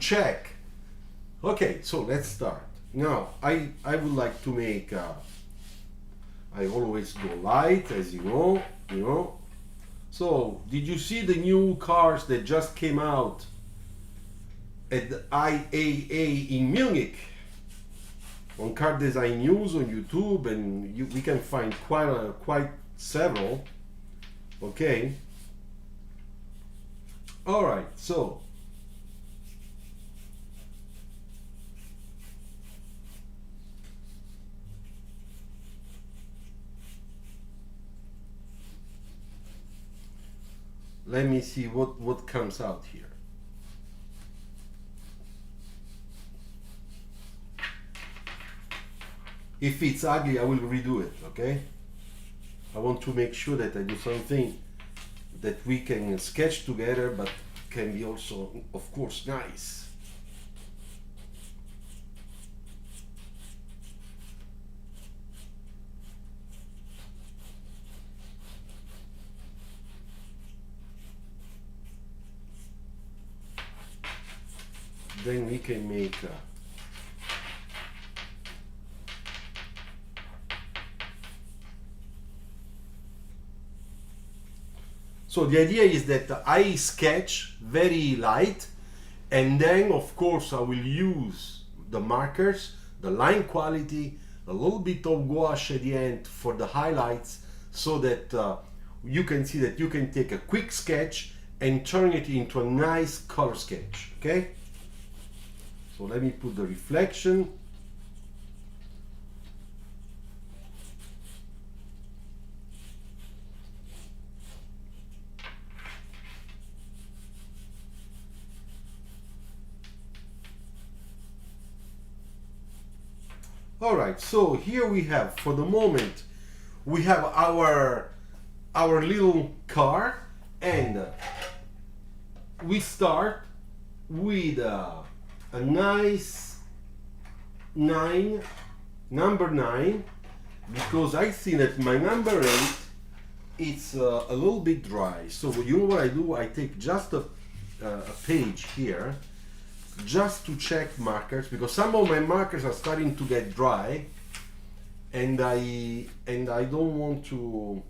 check. Okay, so let's start. Now, I would like to make, I always go light, as you know. So, did you see the new cars that just came out at the IAA in Munich? On Car Design News on YouTube, and we can find quite several. Okay. All right. So let me see what comes out here. If it's ugly, I will redo it, okay? I want to make sure that I do something that we can sketch together, but can be also, of course, nice. Then we can make so the idea is that I sketch very light, and then of course I will use the markers, the line quality, a little bit of gouache at the end for the highlights, so that you can see that you can take a quick sketch and turn it into a nice color sketch. Okay, so let me put the reflection. All right, so here we have, for the moment, we have our little car, and we start with a nice number 9, because I think that my number 8, it's a little bit dry. So you know what I do? I take just a page here, just to check markers, because some of my markers are starting to get dry, and I don't want to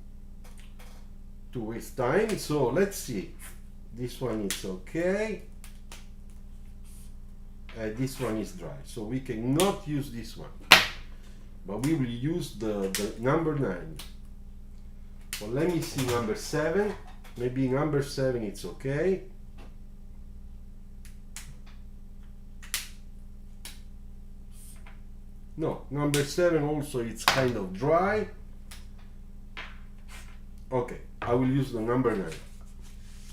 waste time. So let's see, this one is okay, this one is dry, so we cannot use this one, but we will use the number 9. Well, let me see number 7. Maybe number 7 it's okay. No, number 7 also, it's kind of dry. Okay, I will use the number 9.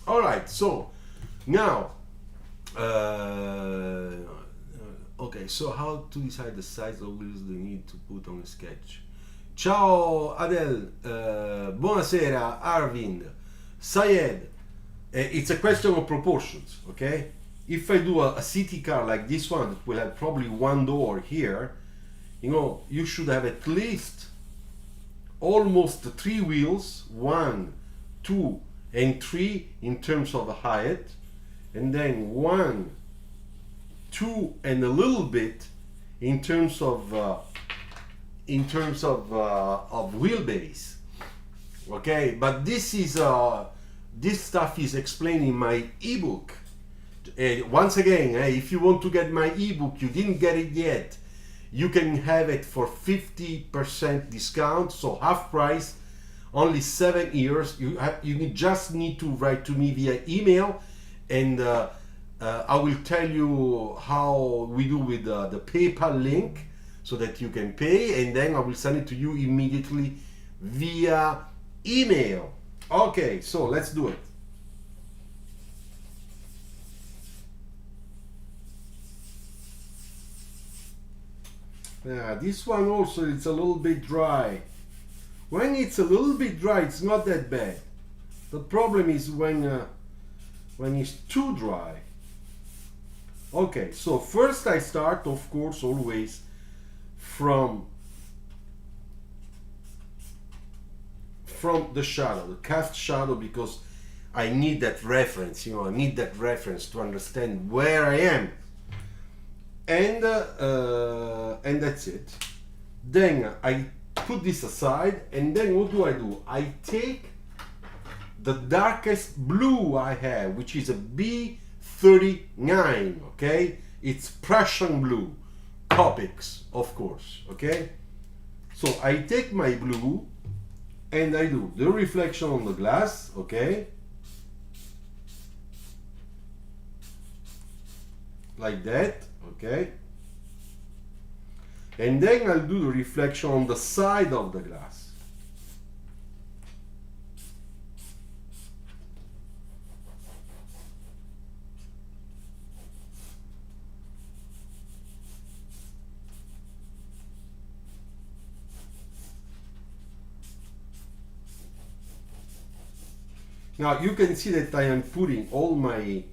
All right, so now, okay, so how to decide the size of wheels they need to put on a sketch? Ciao Adele, buonasera Arvind, Syed. It's a question of proportions, okay? If I do a city car like this one that will have probably one door here, you know, you should have at least almost 3 wheels, 1, 2, and 3 in terms of height, and then 1, 2, and a little bit in terms of wheelbase. Okay, but this is this stuff is explained in my ebook. Once again, if you want to get my ebook, you didn't get it yet, you can have it for 50% discount, so half price, only 7 years. You just need to write to me via email, and I will tell you how we do with the PayPal link, so that you can pay, and then I will send it to you immediately via email. Okay, so let's do it. Yeah, this one also, it's a little bit dry. When it's a little bit dry, it's not that bad. The problem is when it's too dry. Okay, so first I start, of course, always from the shadow, the cast shadow, because I need that reference, you know, I need that reference to understand where I am. and that's it. Then I put this aside, and then what do? I take the darkest blue I have, which is a B39, okay? It's Prussian blue, Copics, of course, okay? So I take my blue and I do the reflection on the glass, okay? Like that, okay? And then I'll do the reflection on the side of the glass. Now you can see that I am putting all my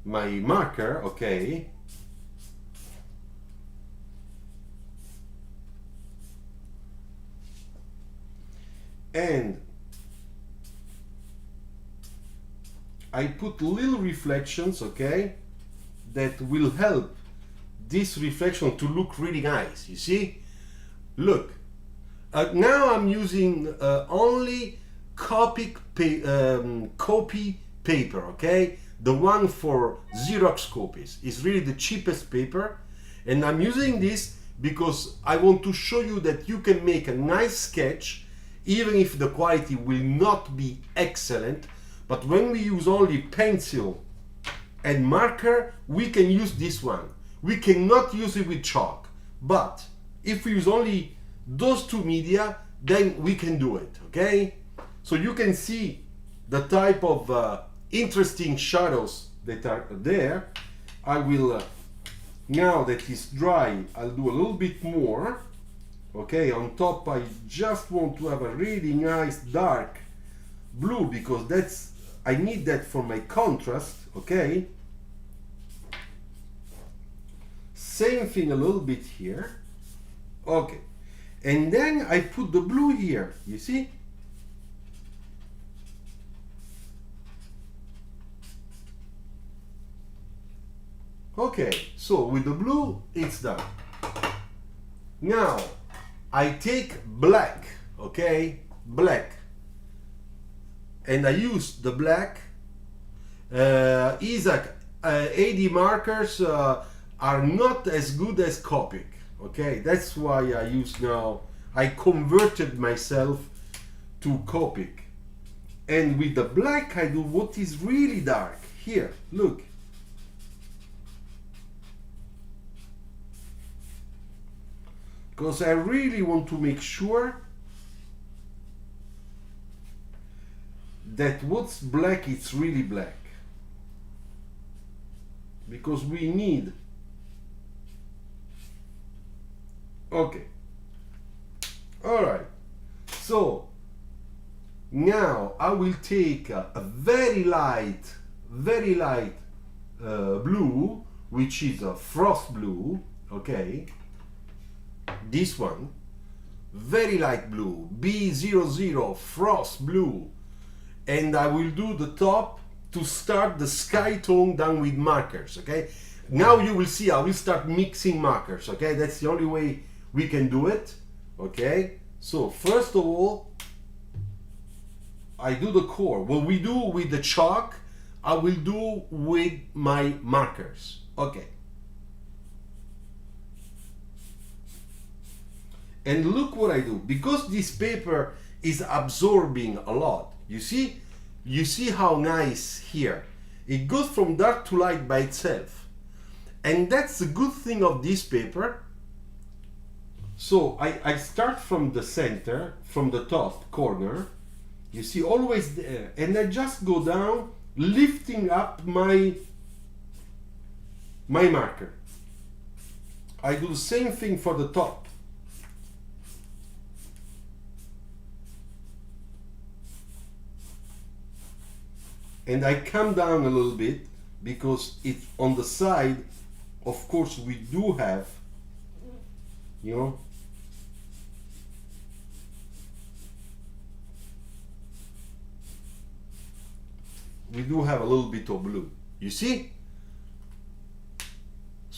marker, okay? And I put little reflections, okay, that will help this reflection to look really nice. You see? Look, now I'm using only copy paper, okay? The one for Xerox copies is really the cheapest paper, and I'm using this because I want to show you that you can make a nice sketch even if the quality will not be excellent. But when we use only pencil and marker, we can use this one. We cannot use it with chalk, but if we use only those two media, then we can do it, okay? So you can see the type of interesting shadows that are there. I will, now that it's dry, I'll do a little bit more. Okay, on top I just want to have a really nice dark blue because I need that for my contrast, okay? Same thing a little bit here. Okay, and then I put the blue here, you see? Okay, so with the blue, it's done. Now, I take black, okay, black, and I use the black. Isaac, AD markers are not as good as Copic, okay, that's why I use now, I converted myself to Copic. And with the black I do what is really dark, here, look. Because I really want to make sure that what's black, it's really black. Because we need, okay, all right, so now I will take a very light blue, which is a frost blue, okay, this one, very light blue, B00 frost blue, and I will do the top to start the sky tone down with markers, okay? Now you will see I will start mixing markers, okay? That's the only way we can do it, okay? So first of all, I do the core. What we do with the chalk, I will do with my markers, okay? And look what I do, because this paper is absorbing a lot. You see how nice here. It goes from dark to light by itself. And that's the good thing of this paper. So I start from the center, from the top corner. You see, always there. And I just go down, lifting up my marker. I do the same thing for the top. And I come down a little bit because it's on the side, of course, we do have, you know, we do have a little bit of blue, you see?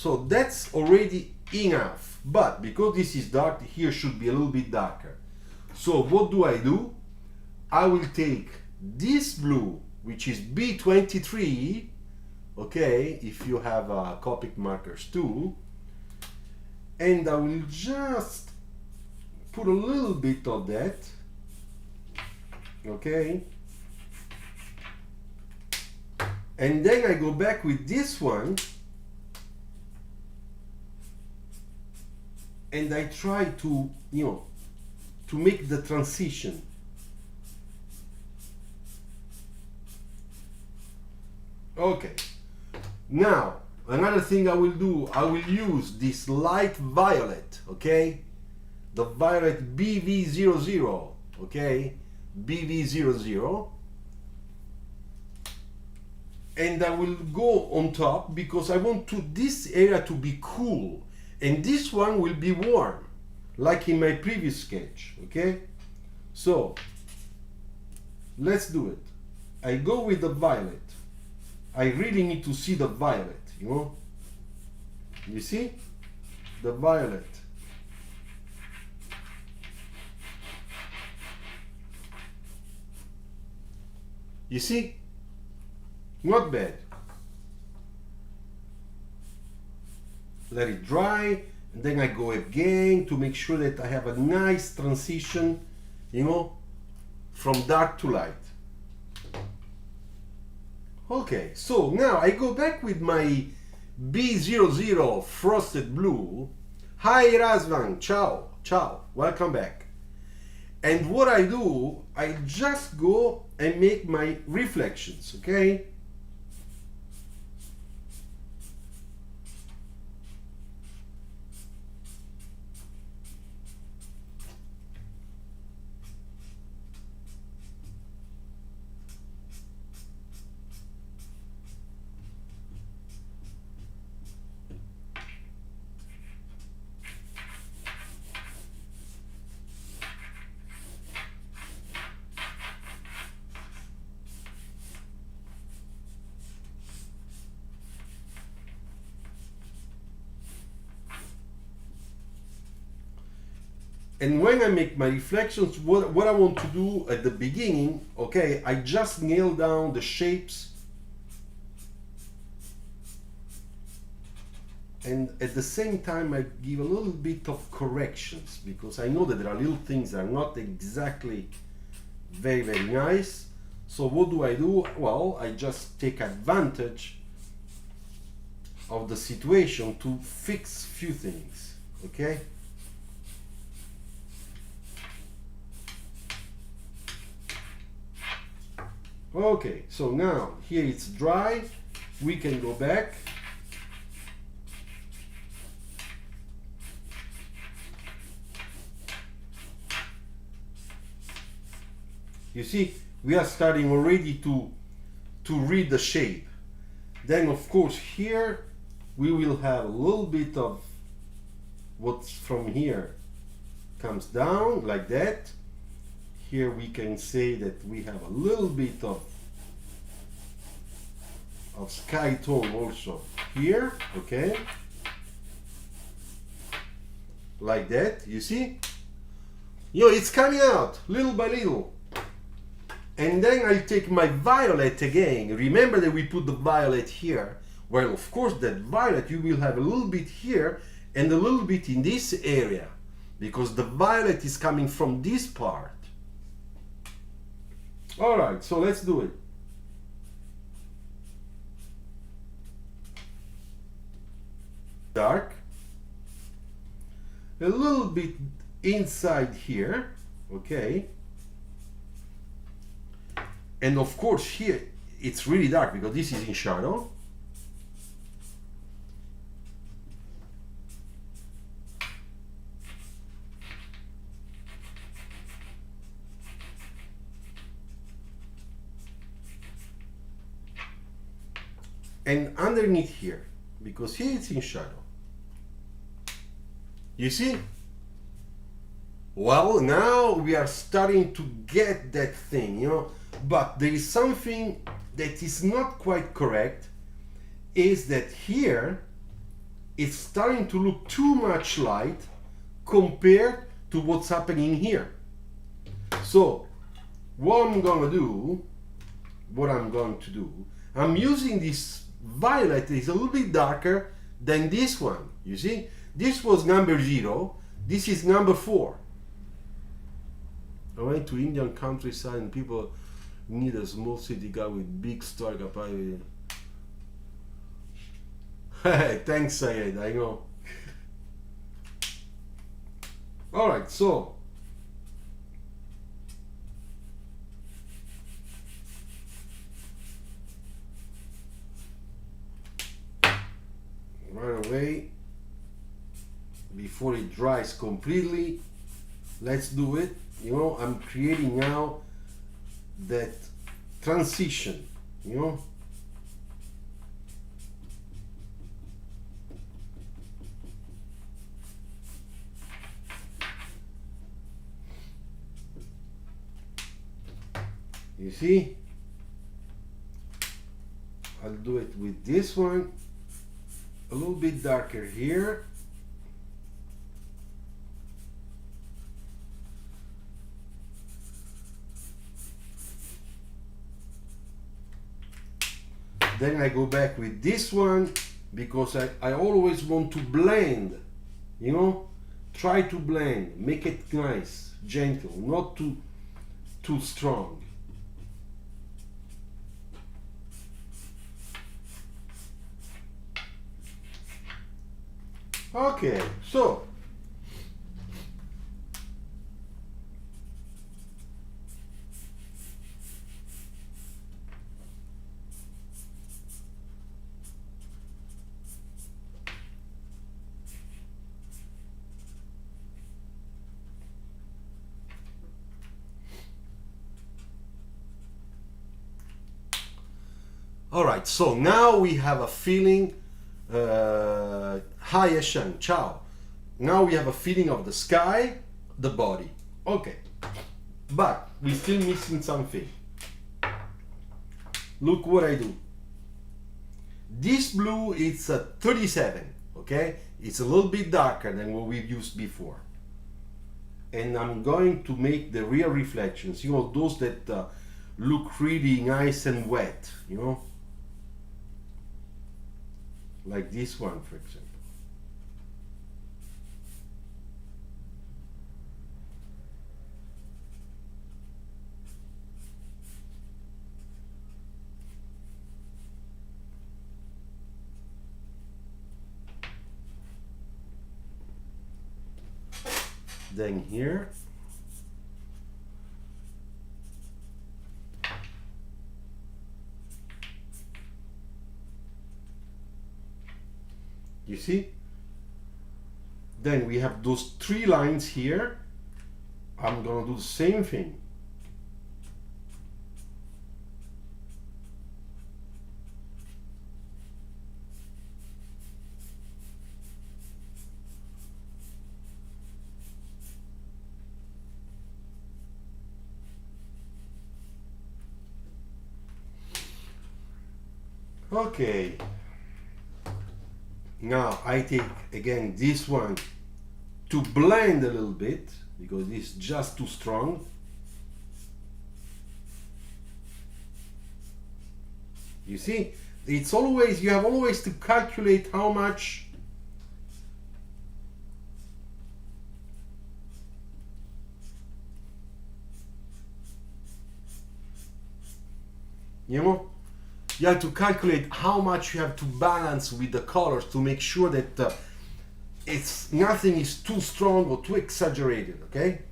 So that's already enough, but because this is dark, here should be a little bit darker. So what do? I will take this blue, which is B23, okay, if you have Copic markers too, and I will just put a little bit of that, okay, and then I go back with this one and I try to, to make the transition. Okay, now another thing I will do, I will use this light violet, okay, the violet BV00, okay, BV00, and I will go on top because I want this area to be cool and this one will be warm, like in my previous sketch, okay? So let's do it. I go with the violet. I really need to see the violet, You see? The violet. You see? Not bad. Let it dry, and then I go again to make sure that I have a nice transition, from dark to light. Okay, so now I go back with my B00 frosted blue. Hi Razvan, ciao, welcome back. And what I do, I just go and make my reflections, okay? And when I make my reflections, what I want to do at the beginning, okay, I just nail down the shapes, and at the same time I give a little bit of corrections because I know that there are little things that are not exactly very, very nice. So what do? Well, I just take advantage of the situation to fix few things, okay? Okay, so now here it's dry, we can go back. You see, we are starting already to read the shape. Then of course here we will have a little bit of what's from here comes down like that. Here we can say that we have a little bit of sky tone also here, okay? Like that, you see? It's coming out little by little. And then I'll take my violet again. Remember that we put the violet here. Well, of course, that violet you will have a little bit here and a little bit in this area because the violet is coming from this part. All right, so let's do it. Dark. A little bit inside here, okay? And of course here it's really dark because this is in shadow. And underneath here, because here it's in shadow. You see? Well, now we are starting to get that thing, but there is something that is not quite correct, is that here it's starting to look too much light compared to what's happening here. So what I'm going to do, I'm using this violet. It's a little bit darker than this one. You see, this was number 0, this is number 4. I went to Indian countryside and people need a small city guy with big star capacity. Thanks, Syed, I know. Alright, so right away, before it dries completely, let's do it. You know, I'm creating now that transition, you know. You see, I'll do it with this one, a little bit darker here. Then I go back with this one because I always want to blend, you know, try to blend, make it nice, gentle, not too strong. Okay, so all right, so now we have a feeling. Hi Eshan, ciao. Now we have a feeling of the sky, the body. Okay, but we're still missing something. Look what I do. This blue is a 37, okay? It's a little bit darker than what we've used before. And I'm going to make the real reflections, you know, those that look really nice and wet, you know? Like this one, for example. Then here. You see? Then we have those 3 lines here. I'm gonna do the same thing. Okay. Now I take again this one to blend a little bit because it's just too strong. You see, it's always, you have always to calculate how much you know. You have to calculate how much you have to balance with the colors to make sure that it's nothing is too strong or too exaggerated, okay?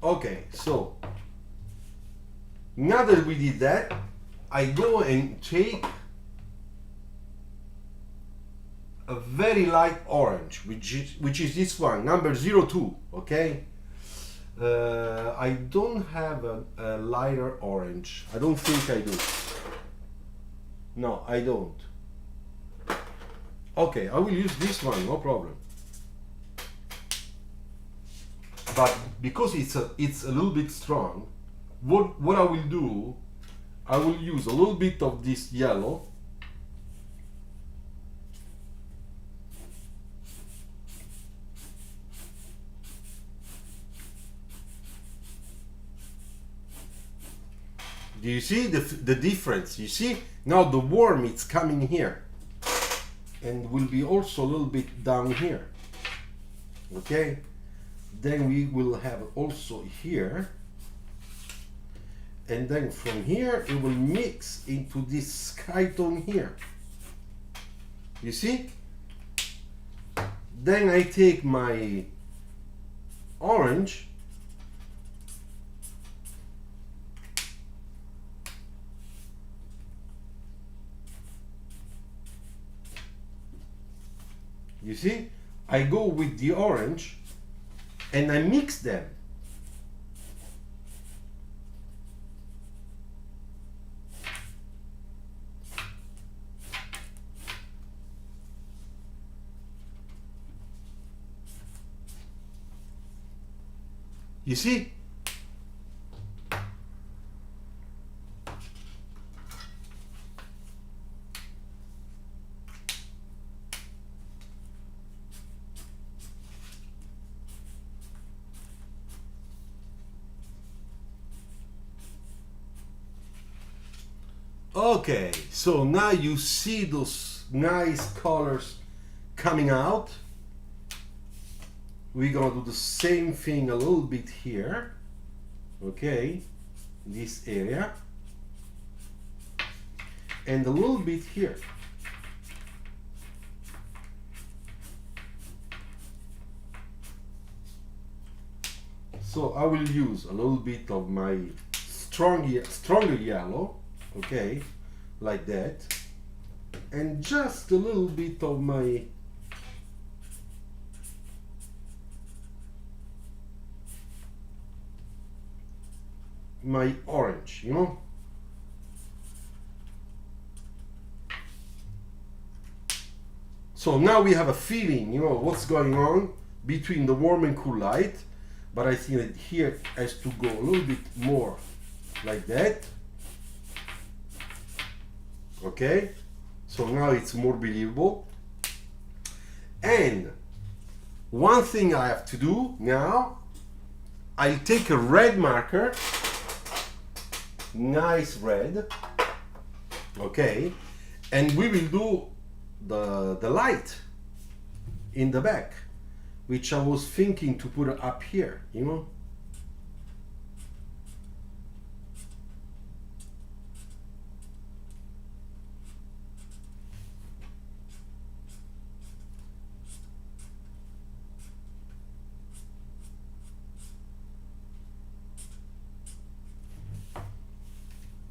Okay, so now that we did that, I go and take a very light orange, which is this one, number 02, okay? I don't have a lighter orange. I don't think I do. No, I don't. Okay, I will use this one, no problem. but because it's a little bit strong, what I will do, I will use a little bit of this yellow. Do you see the difference? You see now the worm, it's coming here and will be also a little bit down here. Okay, then we will have also here, and then from here it will mix into this sky tone here. You see? Then I take my orange You see, I go with the orange and I mix them. You see? Okay, so now you see those nice colors coming out. We're gonna do the same thing a little bit here, okay, this area, and a little bit here. So I will use a little bit of my stronger yellow, okay, like that, and just a little bit of my orange, you know. So now we have a feeling, you know, what's going on between the warm and cool light, but I think that here has to go a little bit more like that. Okay, so now it's more believable. And one thing I have to do now, I'll take a red marker, nice red, okay, and we will do the light in the back, which I was thinking to put up here, you know.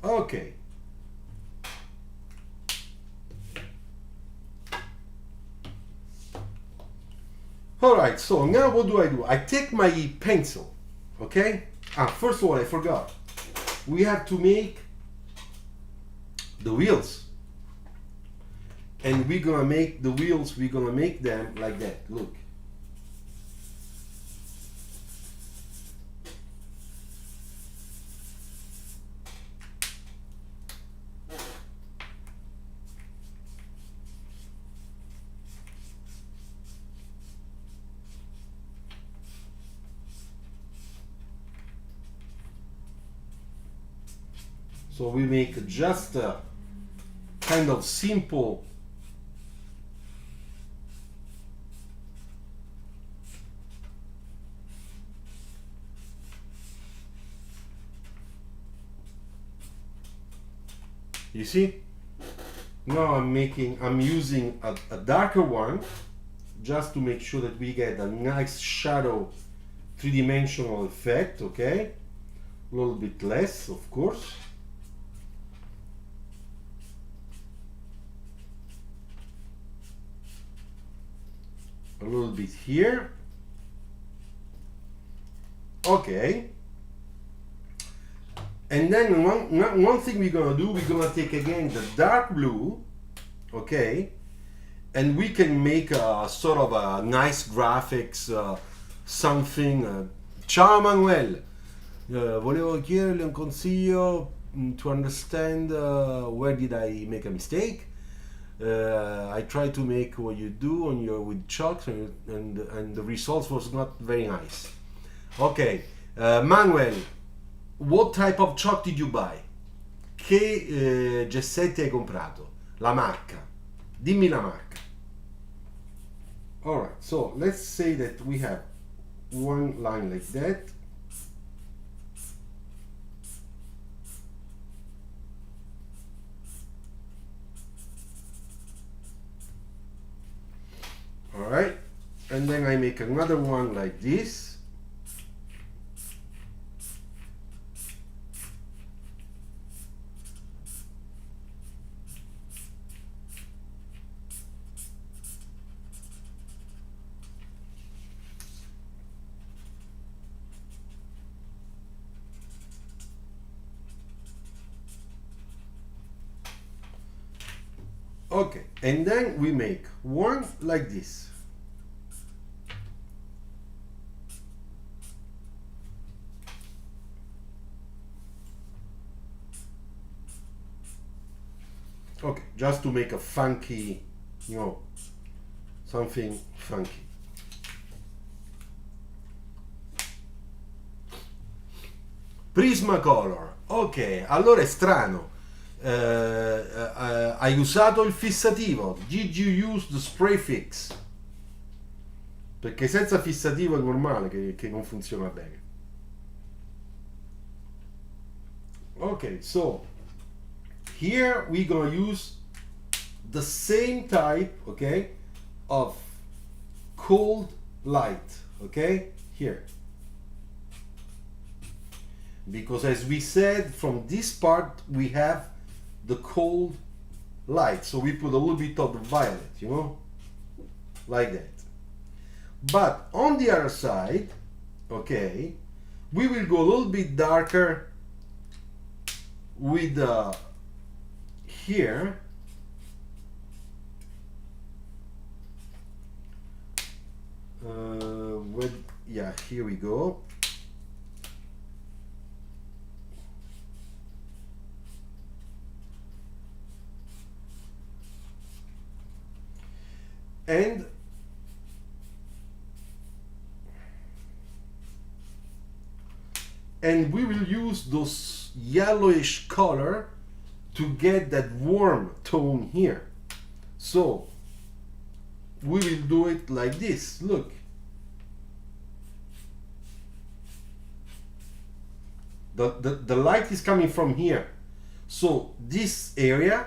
Okay. All right, so now what do? I take my pencil, okay? First of all, I forgot. We have to make the wheels. And we're gonna make the wheels, we're gonna make them like that, look. So we make just a kind of simple you see? Now I'm using a darker one just to make sure that we get a nice shadow three-dimensional effect, okay? A little bit less, of course. A little bit here. Okay. And then one thing we're gonna do, we're gonna take again the dark blue, okay, and we can make a sort of a nice graphics, something Ciao Manuel, volevo chiederle un consiglio to understand where did I make a mistake. I tried to make what you do on your with chalks and the results was not very nice. Okay, Manuel, what type of chalk did you buy? Che gessetti hai comprato? La marca. Dimmi la marca. Alright, so let's say that we have one line like that. Alright, and then I make another one like this. Okay, and then we make one like this. Okay, just to make a funky, you know, something funky. Prismacolor. Ok, allora è strano. Hai usato il fissativo? Did you use the spray fix? Perché senza fissativo è normale che non funziona bene. Ok, so here we're gonna use the same type, okay, of cold light, okay, here. Because as we said, from this part we have the cold light, so we put a little bit of the violet, you know, like that. But on the other side, okay, we will go a little bit darker with here yeah, here we go. And we will use those yellowish color to get that warm tone here. So we will do it like this. Look, the light is coming from here, so this area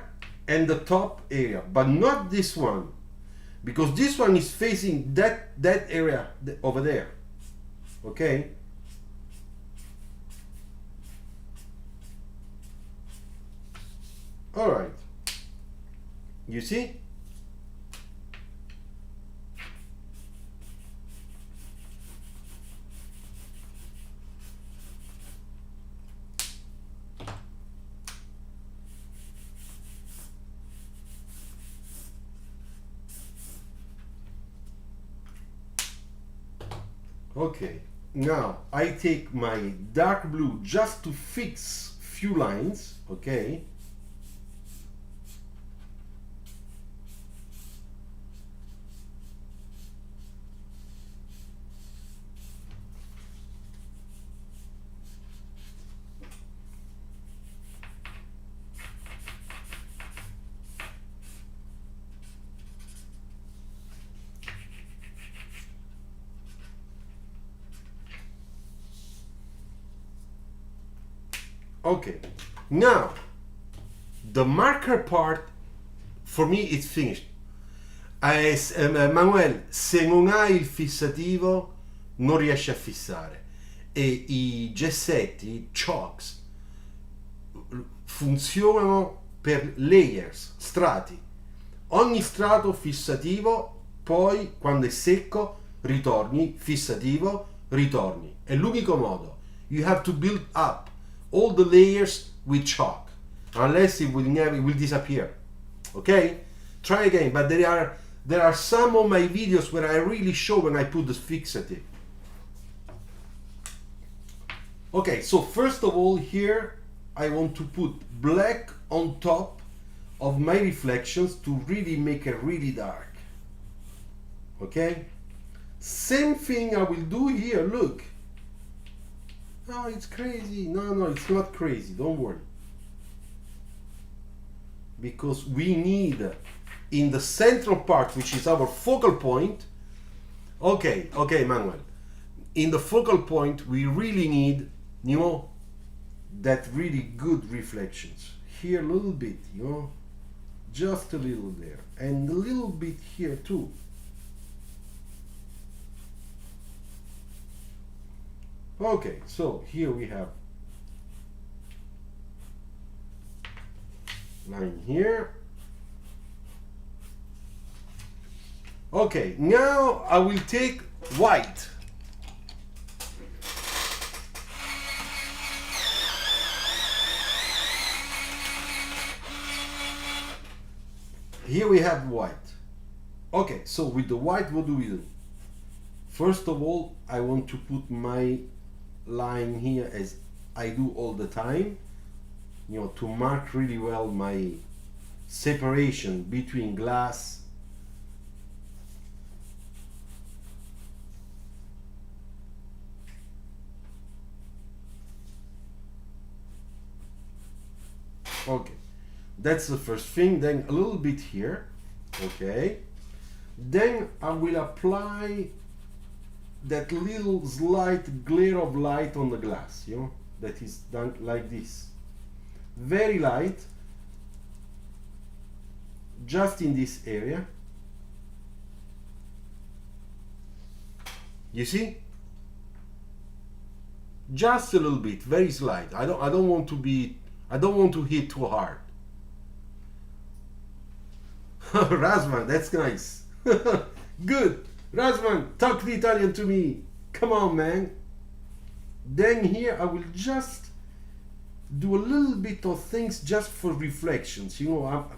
and the top area, but not this one, because this one is facing that area over there. Okay, all right, you see. Okay, now I take my dark blue just to fix few lines, okay? Okay, now the marker part for me is finished. Manuel, se non hai il fissativo non riesci a fissare, e i gessetti, chalks, funzionano per layers, strati. Ogni strato fissativo, poi quando è secco ritorni, fissativo, ritorni. È l'unico modo. You have to build up all the layers with chalk, unless it will disappear. Okay, try again. But there are some of my videos where I really show when I put the fixative. Okay, so first of all, here I want to put black on top of my reflections to really make it really dark. Okay, same thing I will do here. Look, oh, it's crazy. No, it's not crazy, don't worry, because we need in the central part, which is our focal point. Okay, Manuel, in the focal point we really need, you know, that really good reflections here, a little bit, you know, just a little there, and a little bit here too. Okay, so here we have line here. Okay, now I will take white. Here we have white. Okay, so with the white, what do we do? First of all, I want to put my line here as I do all the time, you know, to mark really well my separation between glass okay, that's the first thing. Then a little bit here. Okay, then I will apply that little slight glare of light on the glass, you know, that is done like this, very light, just in this area. You see, just a little bit, very slight. I don't want to hit too hard. Razvan, that's nice. Good. Razvan, talk the Italian to me. Come on, man. Then here I will just do a little bit of things just for reflections. You know,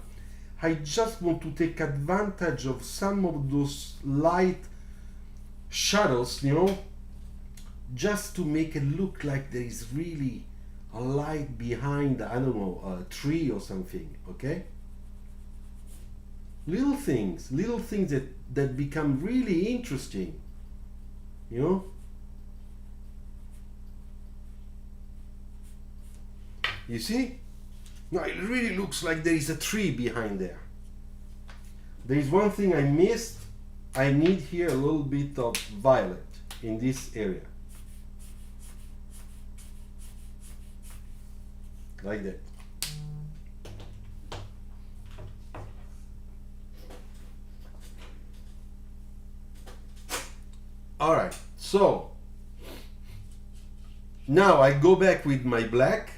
I just want to take advantage of some of those light shadows, you know, just to make it look like there is really a light behind, I don't know, a tree or something. Okay? Little things that become really interesting, you know. You see? Now it really looks like there is a tree behind there. There is one thing I missed. I need here a little bit of violet in this area. Like that. Alright, so now I go back with my black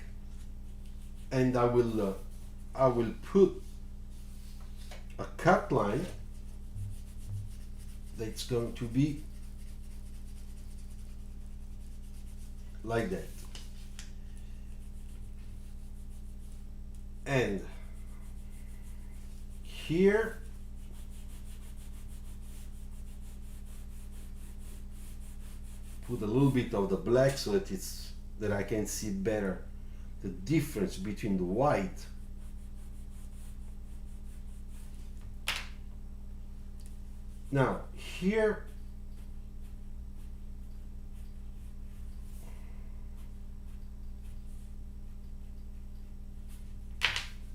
and I will put a cut line that's going to be like that. And here put a little bit of the black so that I can see better the difference between the white now. Here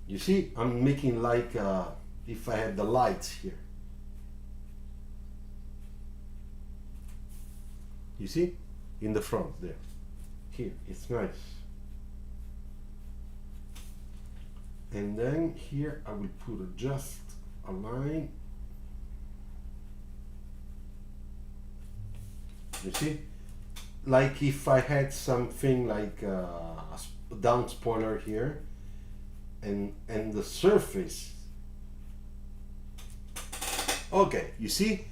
you see, I'm making like if I had the lights here. You see, in the front there. Here, it's nice. And then here I will put just a line. You see, like if I had something like a down spoiler here, and the surface. Okay, you see,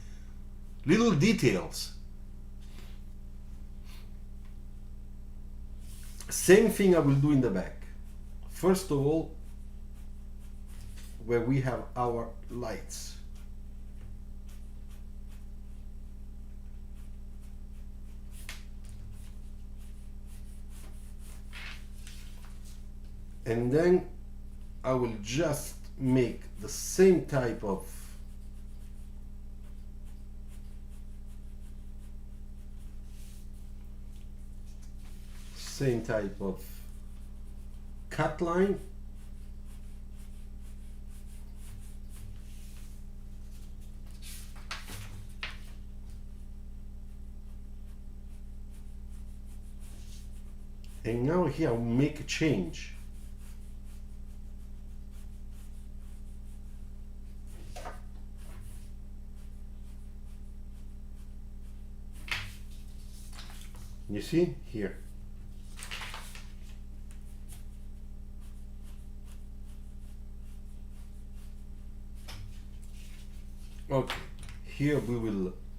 little details. Same thing I will do in the back. First of all, where we have our lights. And then I will just make the same type of cut line. And now here I'll make a change. You see here. Okay, here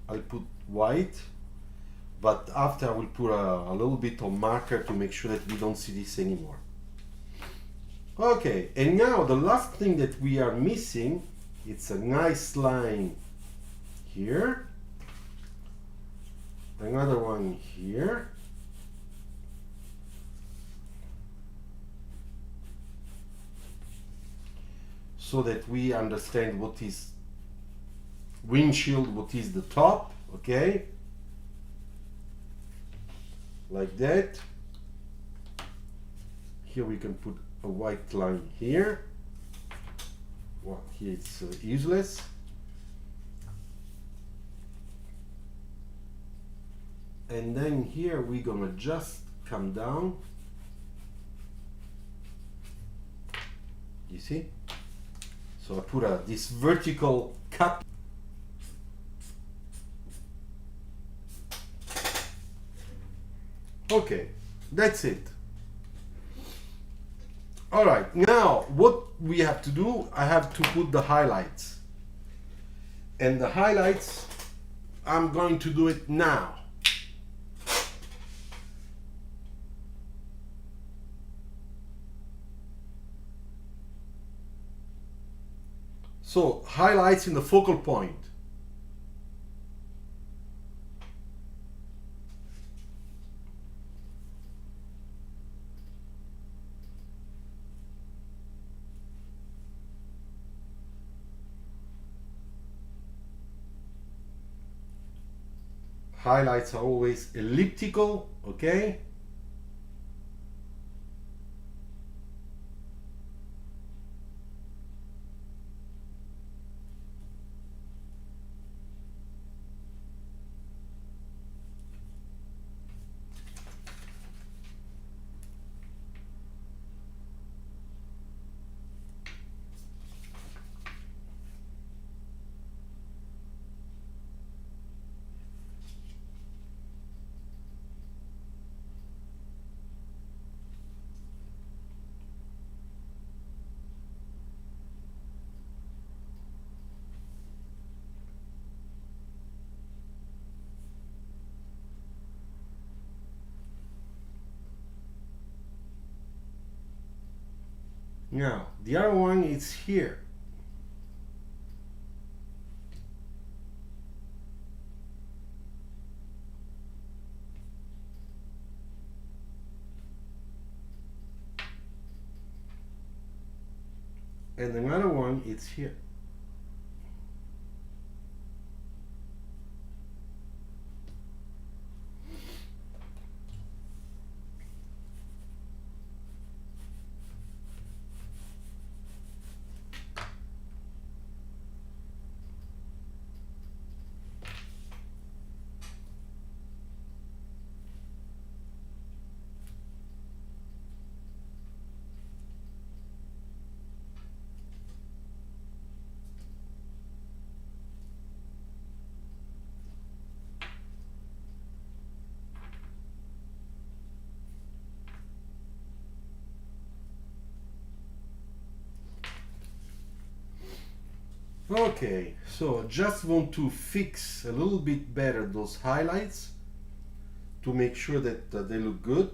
I'll put white, but after I will put a little bit of marker to make sure that we don't see this anymore. Okay, and now the last thing that we are missing, it's a nice line here, another one here, so that we understand what is windshield, what is the top. Okay, like that. Here we can put a white line here. Well, here it's useless. And then here we're gonna just come down. You see? So I put this vertical cut. Okay, that's it. All right, now what we have to do, I have to put the highlights. And the highlights, I'm going to do it now. So, highlights in the focal point. Highlights are always elliptical, okay? Now, the other one is here. And another one is here. Okay, so just want to fix a little bit better those highlights to make sure that they look good.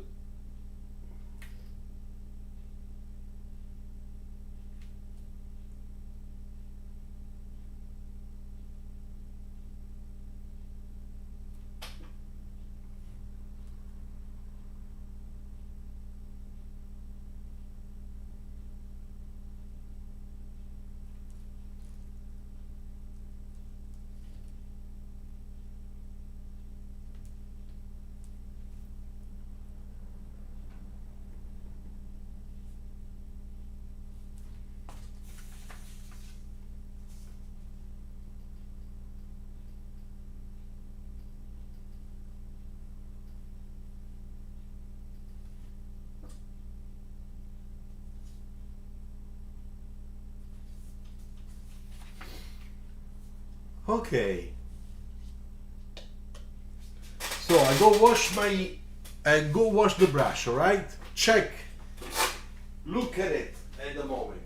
Okay. So I go wash the brush, all right? Check. Look at it at the moment.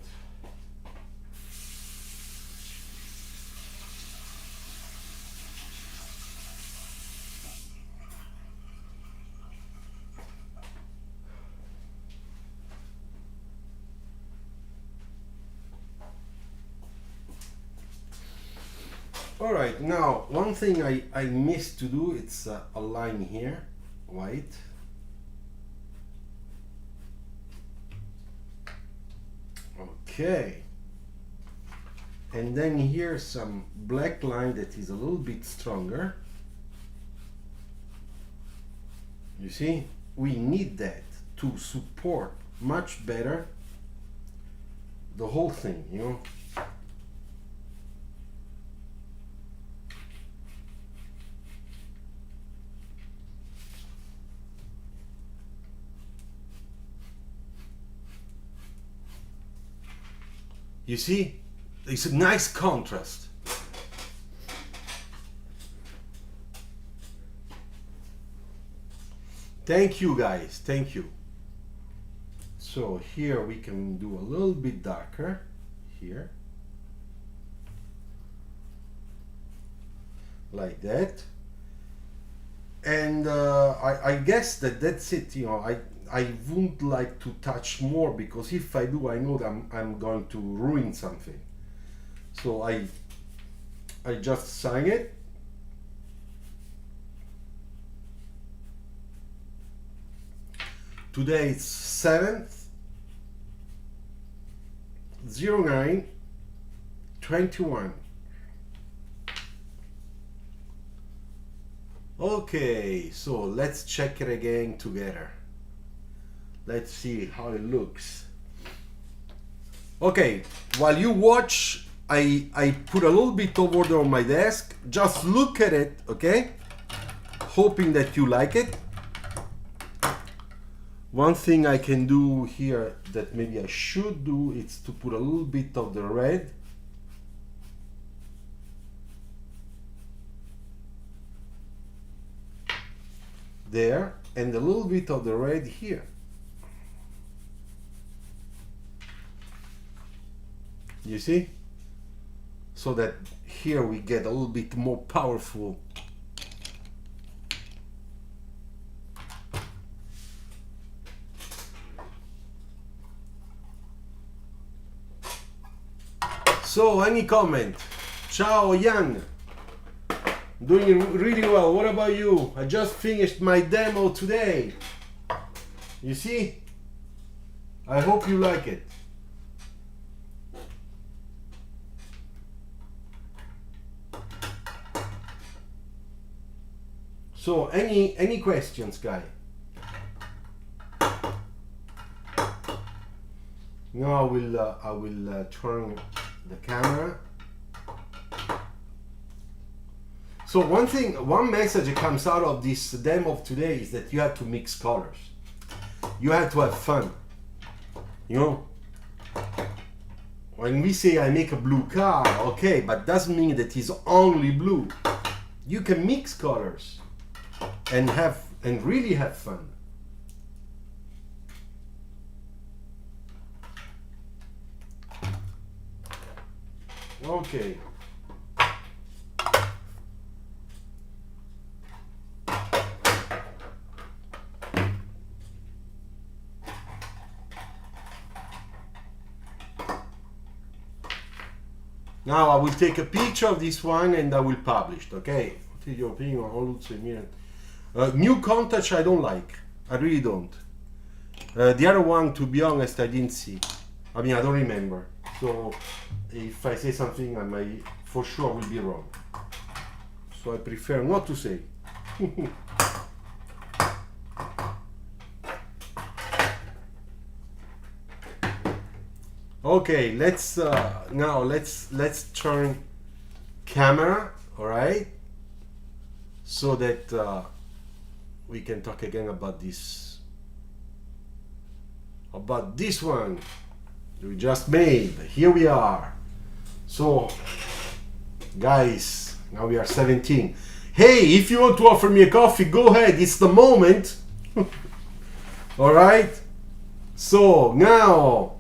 All right, now one thing I missed to do, it's a line here, white. Okay. And then here some black line that is a little bit stronger. You see, we need that to support much better the whole thing, you know. You see, it's a nice contrast. Thank you guys, thank you. So here we can do a little bit darker here. Like that. And I guess that's it, you know. I wouldn't like to touch more, because if I do, I know that I'm going to ruin something. So I just sign it. Today is 7th 09/21. Okay, so let's check it again together. Let's see how it looks. Okay, while you watch, I put a little bit over there on my desk. Just look at it, okay? Hoping that you like it. One thing I can do here that maybe I should do is to put a little bit of the red. There, and a little bit of the red here. You see? So that here we get a little bit more powerful. So, any comment? Ciao, Jan. Doing really well. What about you? I just finished my demo today. You see? I hope you like it. So, any questions, guy? Now I will turn the camera. So one message that comes out of this demo of today is that you have to mix colors. You have to have fun. You know, when we say I make a blue car, okay, but doesn't mean that it's only blue. You can mix colors and really have fun. Okay. Now I will take a picture of this one and I will publish it, okay? What is your opinion on Luciano? New contact I don't like. I really don't. The other one, to be honest, I didn't see. I mean, I don't remember. So if I say something, I might for sure will be wrong. So I prefer not to say. Okay, let's now let's turn camera, all right, so that we can talk again about this one we just made. Here we are. So guys, Now we are 17. Hey, if you want to offer me a coffee, go ahead. It's the moment. All right. So now,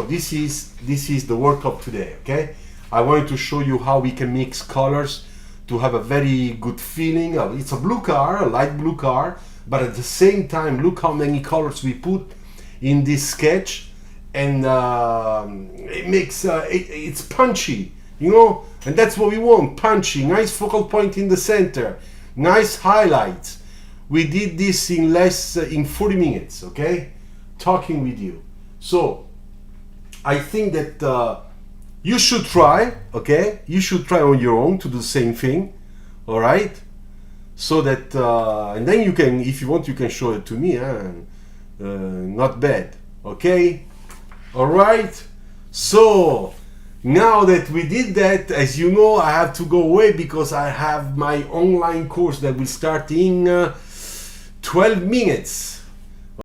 this is the workup today. Okay. I wanted to show you how we can mix colors to have a very good feeling. It's a blue car, a light blue car, but at the same time, look how many colors we put in this sketch, and it makes it's punchy, you know, and that's what we want. Punchy, nice focal point in the center, nice highlights. We did this in in 40 minutes, okay, talking with you. So I think that you should try, okay, you should try on your own to do the same thing, all right, so that and then you can, if you want, you can show it to me. Not bad, okay, all right. So now that we did that, as you know, I have to go away because I have my online course that will start in 12 minutes.